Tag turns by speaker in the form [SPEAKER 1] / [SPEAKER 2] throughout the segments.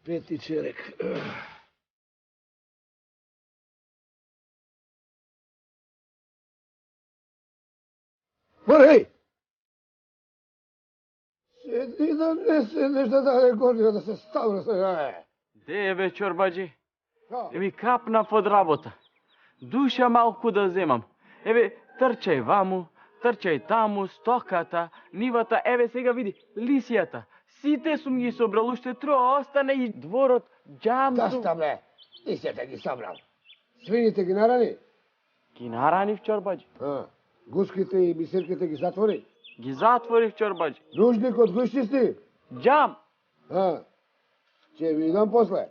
[SPEAKER 1] Пети черек. Мореј! Седи да не седнеш да горија да се ставра сега.
[SPEAKER 2] Де е бе, чорбаджи? Еви капнав од работа. Душа малку да земам. Еве, трчај ваму, трчај таму, стоката, нивата, еве сега види, лисијата. Сите сум ги собрал, уште троа остане и дворот, џамсу.
[SPEAKER 1] Даста бе, лисијата ги собрал. Свините ги нарани?
[SPEAKER 2] Ги наранив, чорбаджи.
[SPEAKER 1] Гуските и бисерките ги затвори?
[SPEAKER 2] Ги затворив, чорбаджи.
[SPEAKER 1] Нужникот го изчисти?
[SPEAKER 2] Џам!
[SPEAKER 1] Ќе видам после.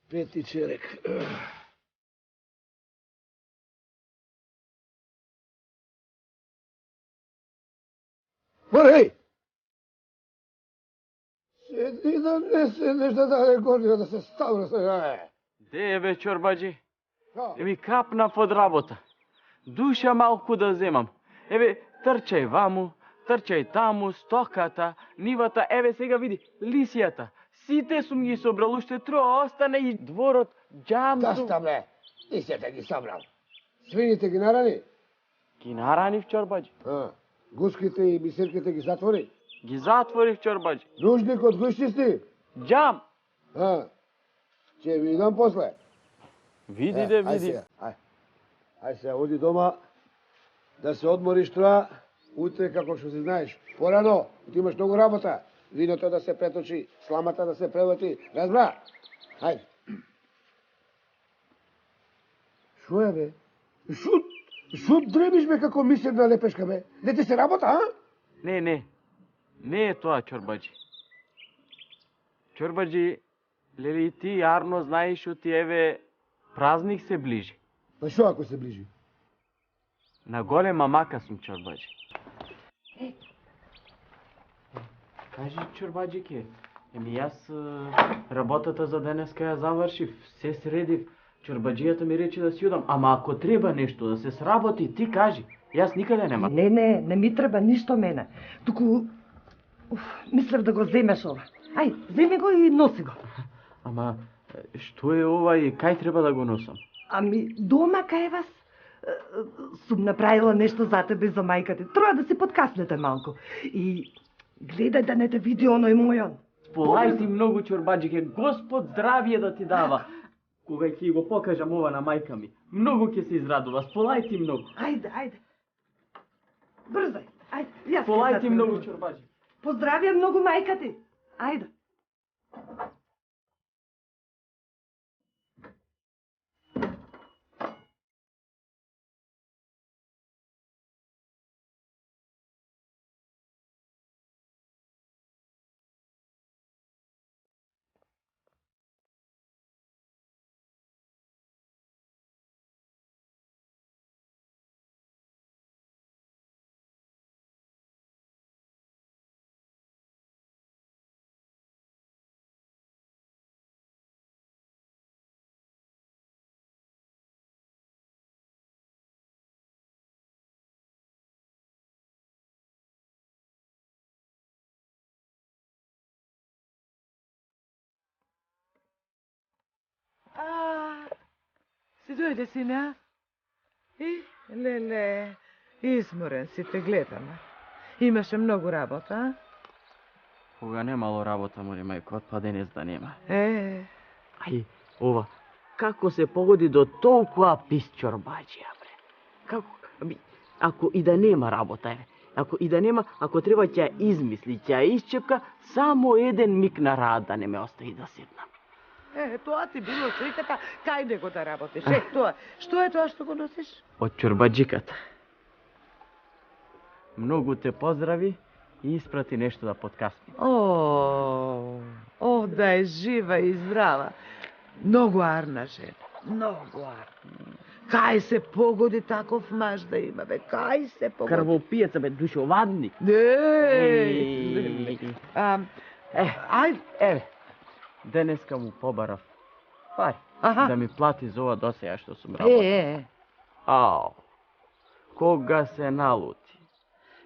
[SPEAKER 1] Пети черек. Мореј! Седи да не седнеш да горија да се ставра сега.
[SPEAKER 2] Де е бе, чорбаджи? Еви капнав од работа. Душа малку да земам. Еве, трчај ваму, трчај таму, стоката, нивата, еве сега види, лисијата. Сите сум ги собрал, уште троа остане и дворот, џамсу.
[SPEAKER 1] Даста бе, лисијата ги собрал. Свините ги нарани?
[SPEAKER 2] Ги наранив, чорбаджи.
[SPEAKER 1] Гуските и бисерките ги затвори?
[SPEAKER 2] Ги затворив, чорбаджи.
[SPEAKER 1] Нужникот го изчисти?
[SPEAKER 2] Џам!
[SPEAKER 1] Ќе видам после.
[SPEAKER 2] Види да види.
[SPEAKER 1] Ај се, оди дома да се одмориш тоа, утре како што си знаеш. Порано, ти имаш многу работа. Виното да се преточи, сламата да се превати. Разбра? Хајде. Шо е бе? Шо дребиш бе како мисерна лепешка бе? Не ти се работа,
[SPEAKER 2] Не. Не е тоа, чорбаджи. Чорбаджи, лели ти јарно знаеш оти еве празник се ближи.
[SPEAKER 1] Па шо ако се ближи?
[SPEAKER 2] На голема мака сум, чорбаджи. Кажи, чорбаджике, јас работата за денеска ја завршив, се средив. Чорбаджијата ми рече да си одам, ама ако треба нешто да се сработи, ти кажи. Јас никаде нема.
[SPEAKER 3] Не ми треба ништо мене. Туку, мислев да го земеш ова. Ај, земи го и носи го.
[SPEAKER 2] Ама, што е ова и кај треба да го носам?
[SPEAKER 3] Ами, дома кај вас сум направила нешто за тебе и за мајка ти. Троа да си подкаснете малку. И гледај да не те види оној мојон.
[SPEAKER 2] Полај ти многу, чорбаджике, Господ здравие да ти дава. Кога ќе го покажам ова на мајка ми, многу ќе се израдува. Сполај ти многу.
[SPEAKER 3] Ајде. Брзај. Ајде, јас.
[SPEAKER 2] Сполај ти многу, чорбаджи.
[SPEAKER 3] Поздравија многу мајка ти. Ајде.
[SPEAKER 4] Си дојде, сине, Леле, изморен си те гледам. Имаше многу работа,
[SPEAKER 2] Кога немало работа, моли мајко, отпа денес да нема.
[SPEAKER 4] Ај,
[SPEAKER 2] ова, како се погоди до толкова пис чорбаджија, бре? Како, ако и да нема работа, ако и да нема, ако треба ќе ја измисли, ќе ја исчепка, само еден миг на рад да не ме остави да седнам.
[SPEAKER 4] Тоа ти било сликата, кај него да работиш? Тоа. Што е тоа што го носиш?
[SPEAKER 2] Од чорбаджиката. Многу те поздрави и испрати нешто да подкасни.
[SPEAKER 4] Да е жива и здрава. Многу арна жена. Многу арна. Кај се погоди таков маж да има, бе? Кај се погоди?
[SPEAKER 2] Крвопијаца, бе, душовадник.
[SPEAKER 4] Ајде.
[SPEAKER 2] Еве, денеска му побарав пари. Да ми плати за ова досеја што сум работил. Ау, кога се налути,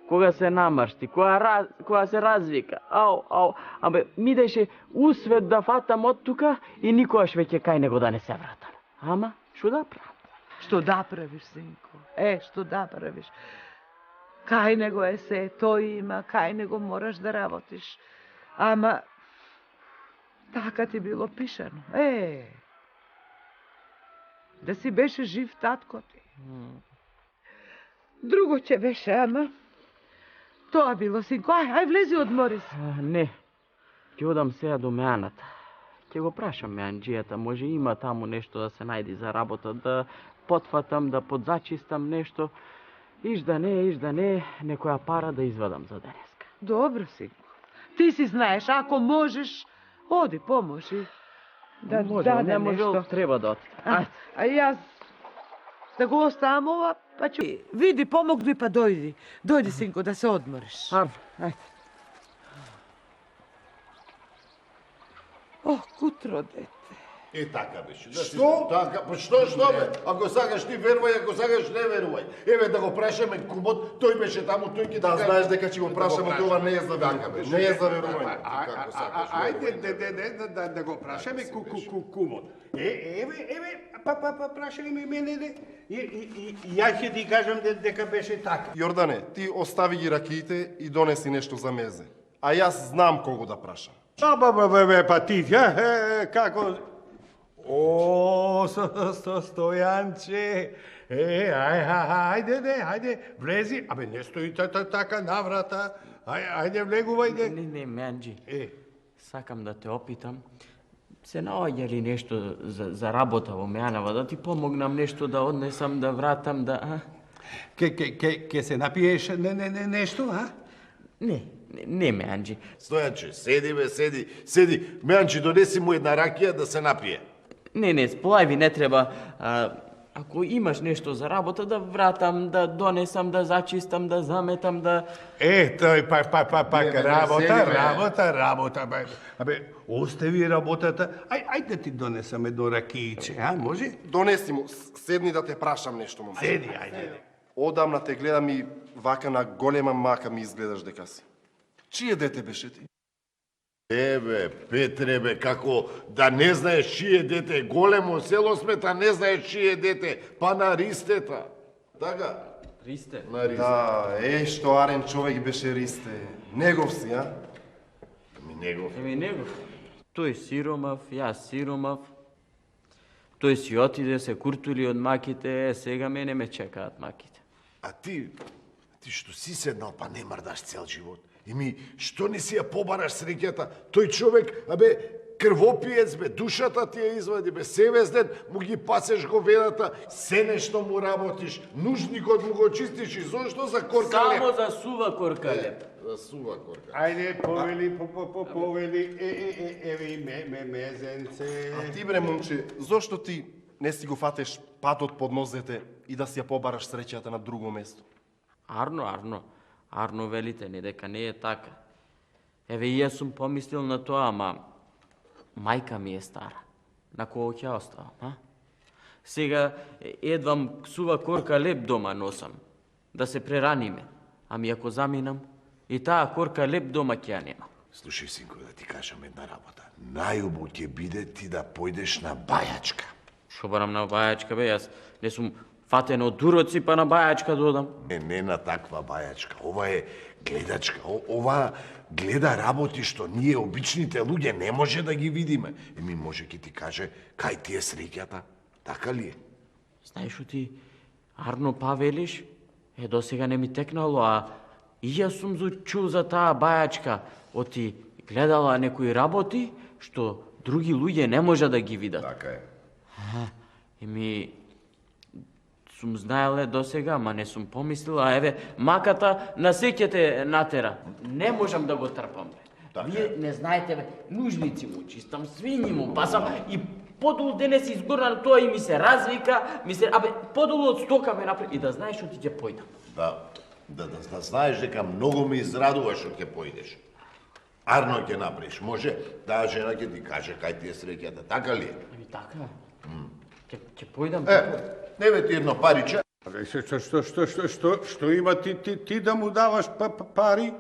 [SPEAKER 2] кога се намршти, кога се развика, абе, мидеше усвет да фатам од тука и никогаш веќе кај него да не се вратам. Ама, што да правам?
[SPEAKER 4] Што да правиш, синко? Што да правиш? Кај него е се, тој има, кај него мораш да работиш. Ама, така ти било пишано. Да си беше жив татко ти. Друго ќе беше, ама... Тоа било, синко. Ај, влези, одмори се.
[SPEAKER 2] Не, ќе одам сега до Меаната. Ќе го прашам Меанджијата, може има таму нешто да се најди за работа, да потфатам, да подзачистам нешто. Иш да не, некоја пара да извадам за денеска.
[SPEAKER 4] Добро, синко. Ти си знаеш, ако можеш, оди, поможи. Да даде
[SPEAKER 2] не може,
[SPEAKER 4] нешто.
[SPEAKER 2] треба да отидам.
[SPEAKER 4] А јас да го оставам ова, па ќе... Види, помогни, па дојди. Дојди, синко, да се одмориш.
[SPEAKER 2] Ајде.
[SPEAKER 4] Кутро дете.
[SPEAKER 5] Така беше.
[SPEAKER 1] Што?
[SPEAKER 5] Така, па што бе? Ако сакаш ти верувај, ако сакаш не верувај. Еве да го прашаме кумот, тој беше таму, тој ќе
[SPEAKER 6] Да, знаеш дека ќе го прашаме, тоа не е за верување. Не е за верување.
[SPEAKER 5] Да го прашаме кумот. Еве, прашали ме мене, и ја ќе ти кажам дека беше така.
[SPEAKER 6] Јордане, ти остави ги ракиите и донеси нешто за мезе. А јас знам кого да прашам.
[SPEAKER 5] Па ти, како... Стојанче, ајде, влези, абе не стои така на врата, ајде влегувај.
[SPEAKER 2] Не, Меанджи, сакам да те опитам, се наоѓа ли нешто за работа во Меанава, да ти помогнам нешто да однесам, да вратам, да...
[SPEAKER 5] Ке се напиеш нешто, а?
[SPEAKER 2] Не, Меанджи.
[SPEAKER 5] Стојанче, седи. Меанче, донеси му една ракија да се напие.
[SPEAKER 2] Не, сполајви не треба. Ако имаш нешто за работа, да вратам, да донесам, да зачистам, да заметам, да...
[SPEAKER 5] Тој пак работа. Абе, остави работата. Ајде да ти донесам едно ракијче, а, може?
[SPEAKER 6] Донеси му, седни да те прашам нешто, момче.
[SPEAKER 5] Седи, ајде.
[SPEAKER 6] Одамна те гледам и вака на голема мака ми изгледаш дека си. Чие дете беше ти?
[SPEAKER 5] Петре, како да не знаеш чие дете, големо село сме, та не знаеш чие дете, па на Ристета. Така?
[SPEAKER 2] Ристе?
[SPEAKER 5] На Ристе.
[SPEAKER 6] Да, што арен човек беше Ристе. Негов си, а?
[SPEAKER 5] Негов.
[SPEAKER 2] Негов. Тој сиромав, јас сиромав. Тој си отиде, се куртули од маките, сега мене ме чекаат маките.
[SPEAKER 5] А ти што си седнал, па не мрдаш цел живот. Што не си ја побараш среќата? Тој човек, крвопиец, душата ти ја извади, севес ден му ги пасеш говедата, се нешто му работиш, нужникот му го чистиш и зошто за коркалеп?
[SPEAKER 2] Само за сува коркалеп.
[SPEAKER 5] За сува коркалеп.
[SPEAKER 7] Ајде, повели, еве мезенце.
[SPEAKER 6] А ти, бре, момче, зошто ти не си го фатеш патот под нозете и да си ја побараш среќата на друго место?
[SPEAKER 2] Арно велите не дека не е така. Еве и јас сум помислил на тоа, ама мајка ми е стара. На кого ќе оставам, а? Сега едвам сува корка леп дома носам, да се прераниме. Ами ако заминам, и таа корка леп дома ќе ја нема.
[SPEAKER 5] Слушај, синко, да ти кажам една работа. Најубаво ќе биде ти да појдеш на бајачка.
[SPEAKER 2] Шо барам на бајачка, бе, јас не сум фатен од уроци, па на бајачка додам.
[SPEAKER 5] Не на таква бајачка. Ова е гледачка. Ова гледа работи што ние, обичните луѓе, не може да ги видиме. Може ќе ти каже кај ти е среќата. Така ли е?
[SPEAKER 2] Знаеш што ти Арно Павелиш? Досега не ми текнало, а и јас сум чул за таа бајачка, оти гледала некои работи, што други луѓе не може да ги видат.
[SPEAKER 5] Така е.
[SPEAKER 2] Еми, сум знаеле досега, ма не сум помислила, еве, маката на сеќете натера. Не можам да го трпам, бе.
[SPEAKER 5] Така
[SPEAKER 2] Вие не знаете, бе, нужници му чистам, свињи му пасам и подолу денес изгорнал тоа и ми се развика, подолу од стока ме направи и да знаеш што ти ќе појдам.
[SPEAKER 5] Да знаеш дека многу ме израдува што ќе појдеш. Арно ќе направиш, може таа жена ќе ти каже кај ти е среќата, така ли?
[SPEAKER 2] Еми така. Ќе појдам.
[SPEAKER 5] Неве ти едно париче.
[SPEAKER 7] Што има ти да му даваш пари?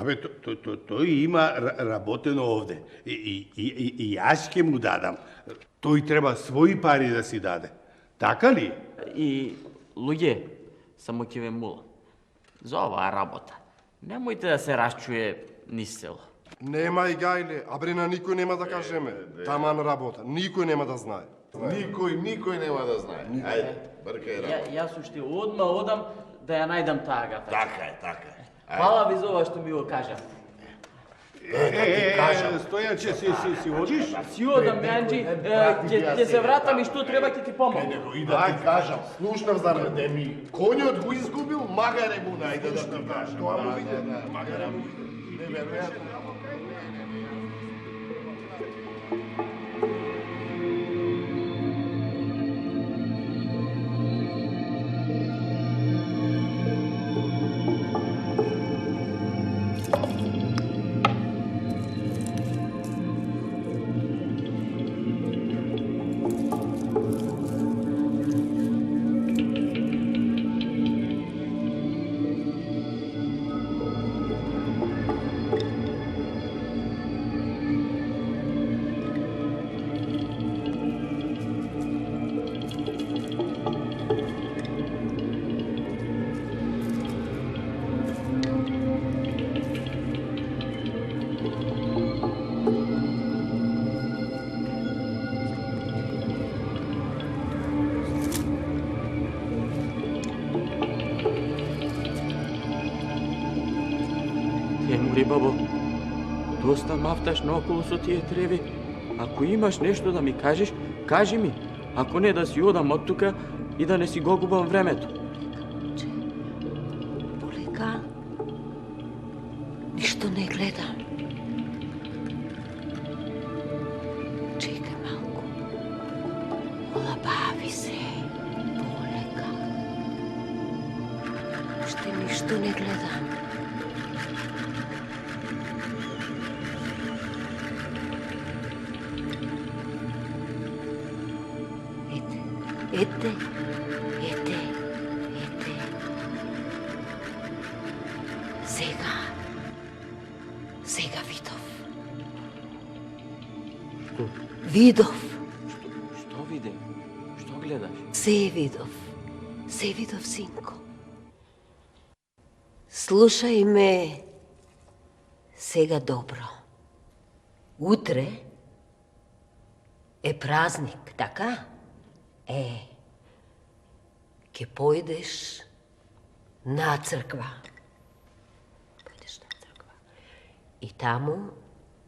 [SPEAKER 7] Тој има работено овде. И јас ќе му дадам. Тој треба своји пари да си даде. Така ли?
[SPEAKER 2] И луѓе, само ќе ве молам. За оваа работа. Немојте да се расчуе низ село.
[SPEAKER 6] Нема и гајле, на никој нема да кажеме. Таман работа, никој нема да знае.
[SPEAKER 5] Никој нема да знае. Ајде, бркај работа.
[SPEAKER 2] Јас уште одма одам да ја најдам таа гафа.
[SPEAKER 5] Така е.
[SPEAKER 2] Фала ви за ова што ми го кажа.
[SPEAKER 7] Стојанче, си одиш?
[SPEAKER 2] Си одам, Јанџи, ќе се вратам и што треба ќе ти помогам.
[SPEAKER 5] Него и да ти кажам, слушнав за ми конјот го изгубил, магаре му најде да ти кажам. Тоа му виде, магаре му виде. Неверојатно.
[SPEAKER 2] Бабо, доста мафташ наоколу со тие треви. Ако имаш нешто да ми кажеш, кажи ми. Ако не, да си одам од тука и да не си го губам времето.
[SPEAKER 8] Полека, ништо не гледам. Чекај малку. Олабави се. Полека. Уште ништо не гледам. Ете. Сега видов.
[SPEAKER 2] Што виде? Што гледаш?
[SPEAKER 8] Се видов, синко. Слушај ме сега добро. Утре е празник, така? Ќе појдеш на црква. И таму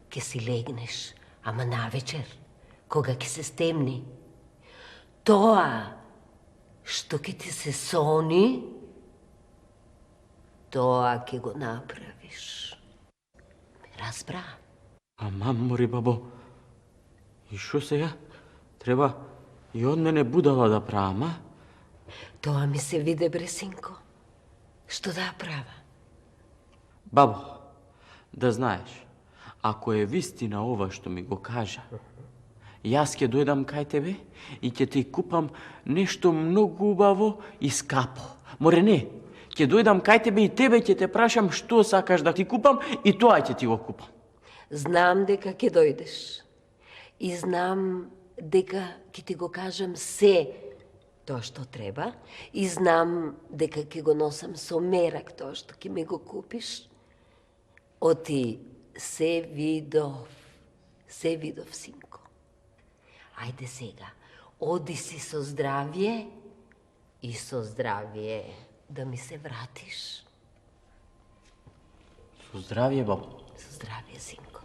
[SPEAKER 8] ќе си легнеш, ама навечер, кога ќе се стемни. Тоа што ќе ти се сони, тоа ќе го направиш. Ме разбра?
[SPEAKER 2] Мори бабо, и шо сега? Треба и од мене будала да правам, а?
[SPEAKER 8] Тоа ми се виде, бре, синко. Што да права?
[SPEAKER 2] Бабо, да знаеш, ако е вистина ова што ми го кажа, јас ќе дојдам кај тебе и ќе ти купам нешто многу убаво и скапо. Море не, ќе дојдам кај тебе и тебе ќе те прашам што сакаш да ти купам и тоа ќе ти го купам.
[SPEAKER 8] Знам дека ќе дојдеш. И знам дека ќе ти го кажам се тоа што треба. И знам дека ќе го носам со мерак тоа што ќе ми го купиш. Оти се видов, синко. Ајде сега, оди си со здравје и со здравје да ми се вратиш.
[SPEAKER 2] Со здравје, бабо.
[SPEAKER 8] Со здравје, синко.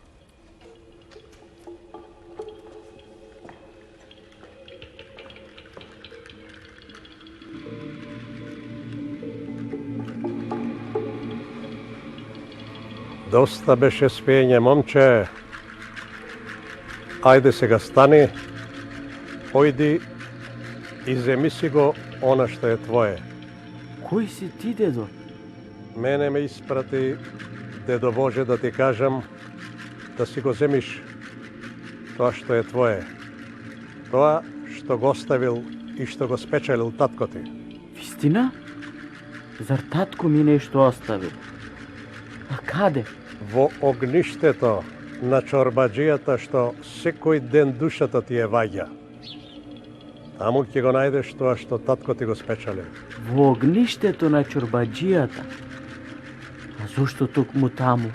[SPEAKER 9] Доста беше спиење, момче. Ајде сега стани, појди и земи си го она што е твое.
[SPEAKER 2] Кој си ти, дедо?
[SPEAKER 9] Мене ме испрати дедо Боже да ти кажам да си го земиш тоа што е твое. Тоа што го оставил и што го спечелил татко ти.
[SPEAKER 2] Вистина? Зар татко ми нешто оставил? А каде?
[SPEAKER 9] Во огништето на чорбаджијата што секој ден душата ти е ваѓа. Таму ќе го најдеш тоа што татко ти го спечелил.
[SPEAKER 2] Во огништето на чорбаджијата? А зошто токму таму?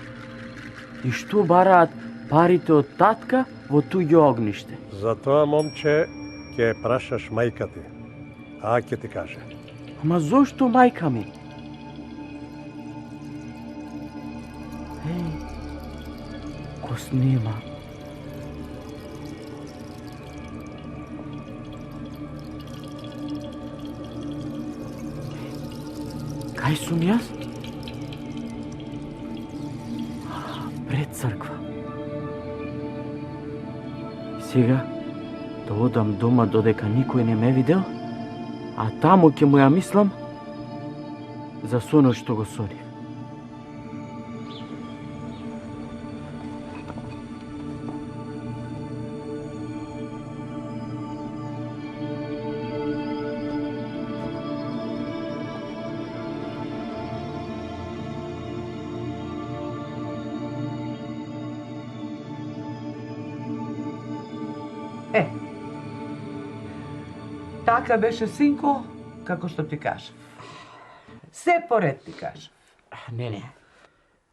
[SPEAKER 2] И што бараат парите од татка во туѓо огниште?
[SPEAKER 9] Затоа, момче, ќе прашаш мајка ти. А ќе ти каже.
[SPEAKER 2] Ама зошто мајка ми? Ко снима. Кај сум јас? Пред црква. Сега да одам дома додека никој не ме видел, а таму ќе му ја мислам за сонот што го сонив.
[SPEAKER 4] Така беше, синко, како што ти кажав. Се поред ти кажав.
[SPEAKER 2] Не.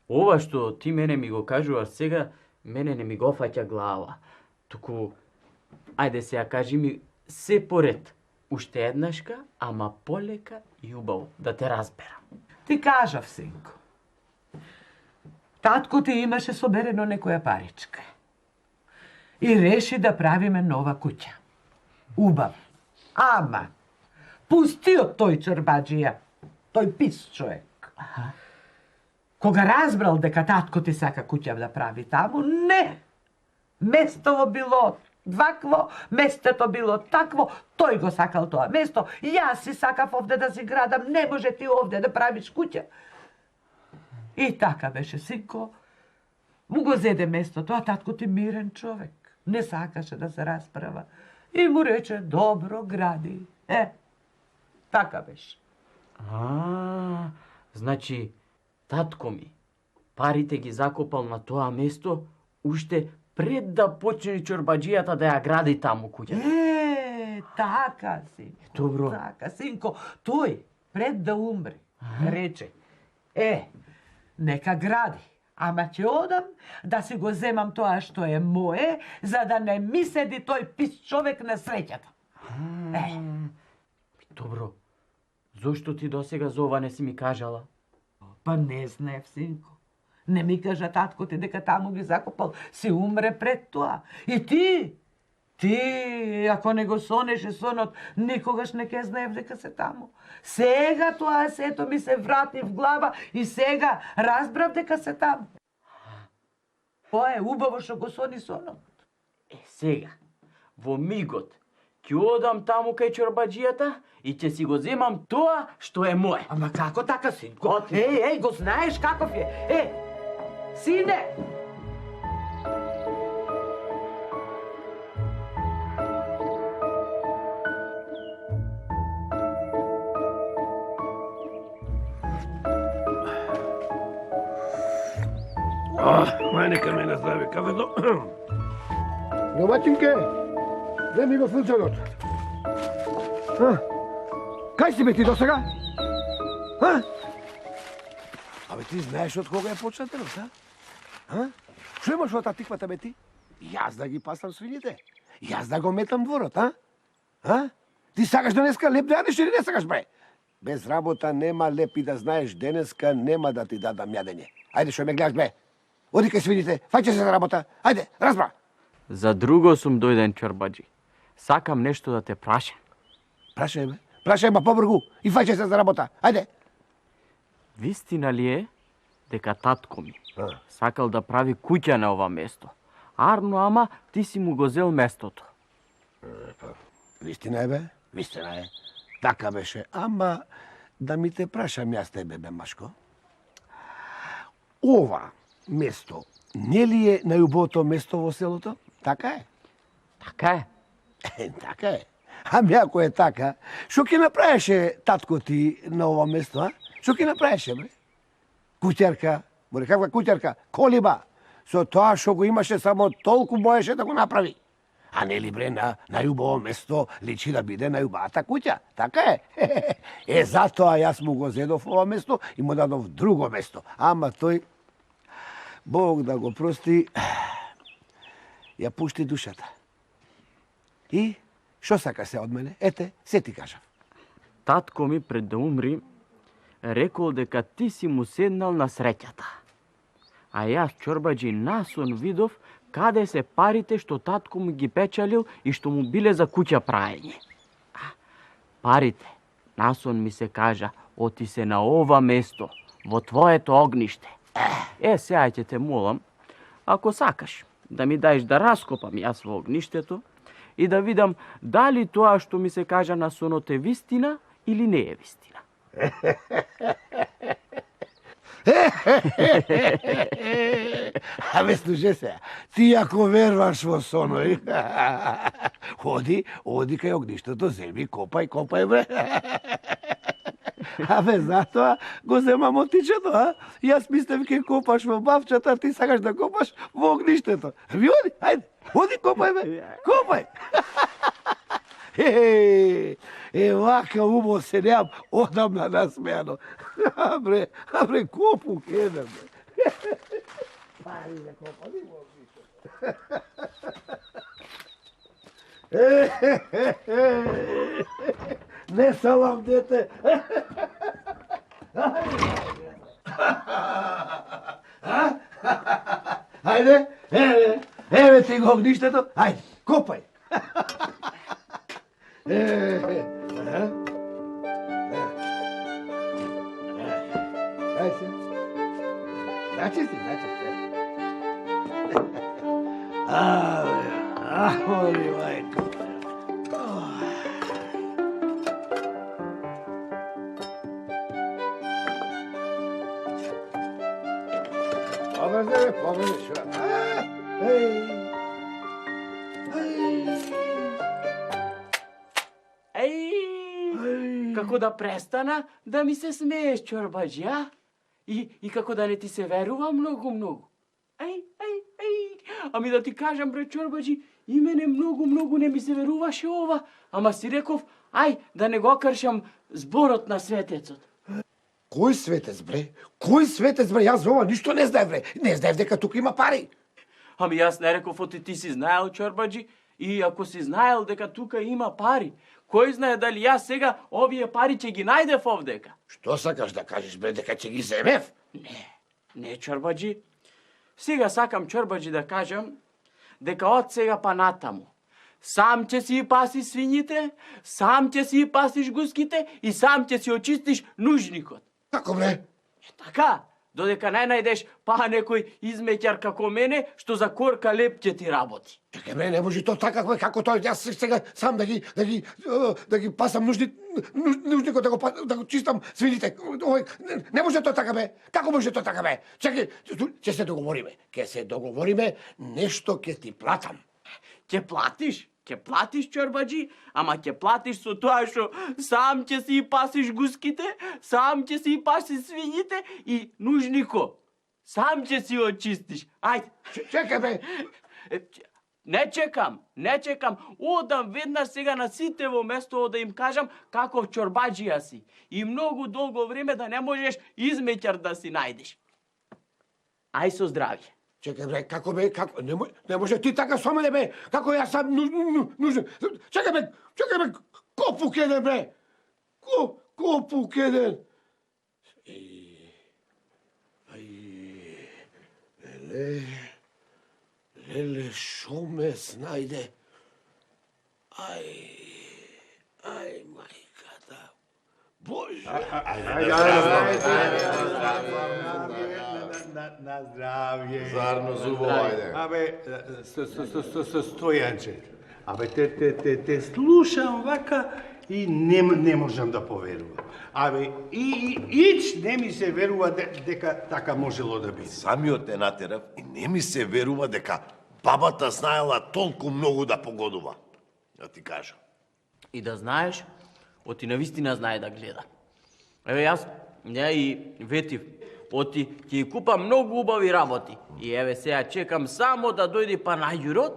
[SPEAKER 2] Ова што ти мене ми го кажуваш сега, мене не ми го фаќа глава. Туку, ајде сега кажи ми се поред. Уште еднашка, ама полека и убаво, да те разберам.
[SPEAKER 4] Ти кажав, синко. Татко ти имаше соберено некоја паричка. И реши да правиме нова куќа. Убав. Ама, пусти од тој чорбаджија, тој пис човек. Кога разбрал дека татко ти сака куќа да прави таму, не! Местово било вакво, местото било такво, тој го сакал тоа место, јас си сакав овде да си градам, не може ти овде да правиш куќа. И така беше, синко, му го зеде местото, а татко ти мирен човек, не сакаше да се расправа. И му рече, добро, гради. Така беше.
[SPEAKER 2] Значи, татко ми, парите ги закопал на тоа место, уште пред да почне чорбаджијата да ја гради таму куќа.
[SPEAKER 4] Така, синко.
[SPEAKER 2] Добро.
[SPEAKER 4] Така, синко. Тој, пред да умре, рече, нека гради. Ама ќе одам да си го земам тоа што е мое, за да не ми седи тој пис човек на среќата.
[SPEAKER 2] Добро. Зошто ти досега за ова не си ми кажала?
[SPEAKER 4] Па не знаев, синко. Не ми кажа татко ти дека таму ги закопал, си умре пред тоа. И ти, ако не го сонеше сонот, никогаш не ке знаев дека се таму. Сега тоа сето ми се врати в глава и сега разбрав дека се таму. Тоа е убаво што го сони сонот.
[SPEAKER 2] Сега, во мигот, ќе одам таму кај чорбаджијата и ќе си го земам тоа што е мое.
[SPEAKER 4] Ама како така, синко? Го знаеш каков е. Сине!
[SPEAKER 1] Мајнека ме наздрави кафето. Домаќинке, земи го слученот. Кај си бе ти досега? Абе ти знаеш од кога е почнатенот, Што имаш во таа тиквата бе ти? Јас да ги пасам свините. Јас да го метам дворот, Ти сакаш денеска леп да јадеш или не сакаш, бре? Без работа нема лепи да знаеш, денеска нема да ти дадам јадење. Ајде, што ме гледаш, бе? Оди кај свините, фаќа се за работа. Ајде, разбра.
[SPEAKER 2] За друго сум дојден, чорбаџи. Сакам нешто да те прашам.
[SPEAKER 1] Прашај, бе. Прашај, ба побргу и фаќа се за работа. Ајде.
[SPEAKER 2] Вистина ли е дека татко ми сакал да прави куќа на ова место? Арно, ама ти си му го зел местото.
[SPEAKER 1] Вистина е, бе. Вистина е. Така беше. Ама да ми те прашам јас тебе, бе, Машко. Ова место не ли е најубавото место во селото? Така е?
[SPEAKER 2] Така е.
[SPEAKER 1] Така е. Ами ако е така, што ќе направеше татко ти на ова место, а? Што ќе направеше, бе? Куќерка, море каква куќерка? Колиба. Со тоа што го имаше, само толку боеше да го направи. А нели, бре, на најубаво место личи да биде најубавата куќа. Така е. Затоа јас му го зедов ова место и му дадов друго место. Ама тој, Бог да го прости, ја пушти душата. И што сака се од мене? Ете, се ти кажав.
[SPEAKER 2] Татко ми пред да умри рекол дека ти си му седнал на среќата. А јас, чорбаџи, насон видов каде се парите што татко му ги печалил и што му биле за куќа праење. Парите, насон ми се кажа, оти се на ова место, во твоето огниште. Сега ќе те молам, ако сакаш, да ми даеш да раскопам јас во огништето и да видам дали тоа што ми се кажа на сонот е вистина или не е вистина.
[SPEAKER 1] Абе, слушай се, ти ако верваш во соној, оди кај огништето, земи, копај, бре. Абе, затоа го земам отичето, а? Јас мислев ке копаш во бавчата, ти сакаш да копаш во огништето. Ви оди, ајде, оди, копај, бе, копај. Вака убаво се неам одамна насмеано. Абре, копу кедам, бе. Пари за копали во огништето. Не салам, дете. Ајде, еве ти го огништето, ајде, копај. Ајде се. Начисти. Али, мајко. Победе, шо?
[SPEAKER 2] Како да престана да ми се смееш, чорбаџи, а? И како да не ти се верува многу. Ами да ти кажам, бре, чорбаџи, и мене многу не ми се веруваше ова, ама си реков, да не го кршам зборот на светецот.
[SPEAKER 1] Кој светец, бре? Кој светец, бре? Јас за ова ништо не знаев, бре. Не знаев дека тука има пари.
[SPEAKER 2] Ами јас не реков, оти ти си знаел, чорбаџи, и ако си знаел дека тука има пари, кој знае дали јас сега овие пари ќе ги најдев овдека?
[SPEAKER 1] Што сакаш да кажеш, бре, дека ќе ги земев?
[SPEAKER 2] Не, чорбаџи. Сега сакам, чорбаџи, да кажам дека од сега па натаму сам ќе си паси свињите, сам ќе си пасиш гуските и сам ќе си очистиш нужникот.
[SPEAKER 1] Како, бре?
[SPEAKER 2] Така, додека не најдеш некој измеќар како мене, што за корка леп ќе ти работи.
[SPEAKER 1] Чекај, бре, не може то така, бе, како тоа, јас сега сам да ги пасам нужникот, да го чистам свините. Не може то така, бе. Како може то така, бе? Чекај, ќе се договориме, нешто ќе ти платам.
[SPEAKER 2] Ќе платиш? Ќе платиш, чорбаџи, ама ќе платиш со тоа што сам ќе си пасиш гуските, сам ќе си пасиш свињите и нужнико. Сам ќе си очистиш. Ајде.
[SPEAKER 1] Чекај, бе.
[SPEAKER 2] Не чекам. Одам веднаш сега на сите во место да им кажам каков чорбаџија си. И многу долго време да не можеш измеќар да си најдеш. Ај со здравје.
[SPEAKER 1] Чекај, бре, како, бе, како? Не може ти така со мене, бе. Како јас сам нужен. Чекај, бе, копу кеде, бре. Копук еден. Леле, шо ме снајде? Ај, мајката. Боже.
[SPEAKER 7] На здравје.
[SPEAKER 5] Зарно зубово, ајде.
[SPEAKER 7] Абе, Стојанче. Абе, те слушам вака и не можам да поверувам. Абе, ич не ми се верува дека така можело да биде.
[SPEAKER 5] Самиот те натерав и не ми се верува дека бабата знаела толку многу да погодува. Да ти кажам.
[SPEAKER 2] И да знаеш, оти навистина знае да гледа. Еве јас, и ветив, оти ќе купам многу убави работи. И еве сега чекам само да дојде панајурот,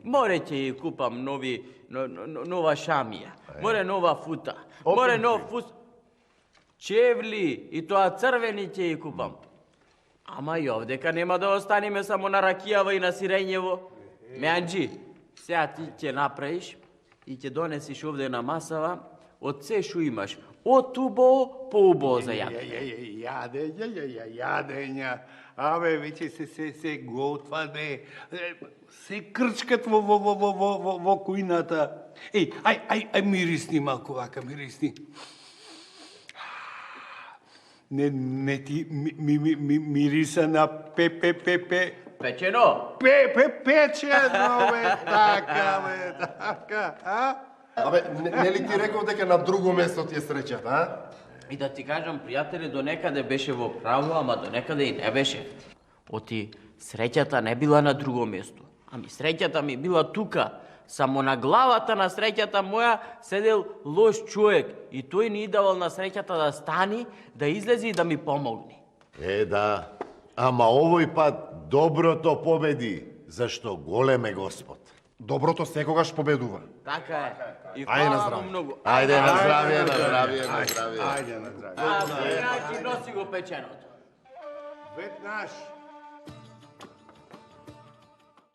[SPEAKER 2] море ќе купам нова шамија, море нова фута, море нов фус... Чевли, и тоа црвени ќе купам. Ама и овдека нема да останеме само на ракијава и на сирењево. Меанџи, сега ти ќе направиш и ќе донесиш овде на масава од се шо имаш. Од убо по убо за јадење.
[SPEAKER 7] Јадења. Абе, веќе се готва, бе. Се крчкат во кујната. Ај, мирисни малку вака, мирисни. Не ти мириса на пепе.
[SPEAKER 2] Печено?
[SPEAKER 7] Печено, бе, така, а?
[SPEAKER 6] Абе, нели ти реков дека на друго место ти е среќата, а?
[SPEAKER 2] И да ти кажам, пријатели, до некаде беше во право, ама до некаде и не беше. Оти среќата не била на друго место, ами среќата ми била тука. Само на главата на среќата моја седел лош човек и тој ни давал на среќата да стани, да излезе и да ми помогне.
[SPEAKER 5] Да, ама овој пат доброто победи, зашто голем е Господ.
[SPEAKER 6] Доброто секогаш победува.
[SPEAKER 2] Така е. И
[SPEAKER 6] Ајде на
[SPEAKER 2] фала
[SPEAKER 6] здравје.
[SPEAKER 2] му многу.
[SPEAKER 5] Ајде на здравје,
[SPEAKER 7] Ајде на здравје.
[SPEAKER 2] Носи го печеното.
[SPEAKER 7] Веднаш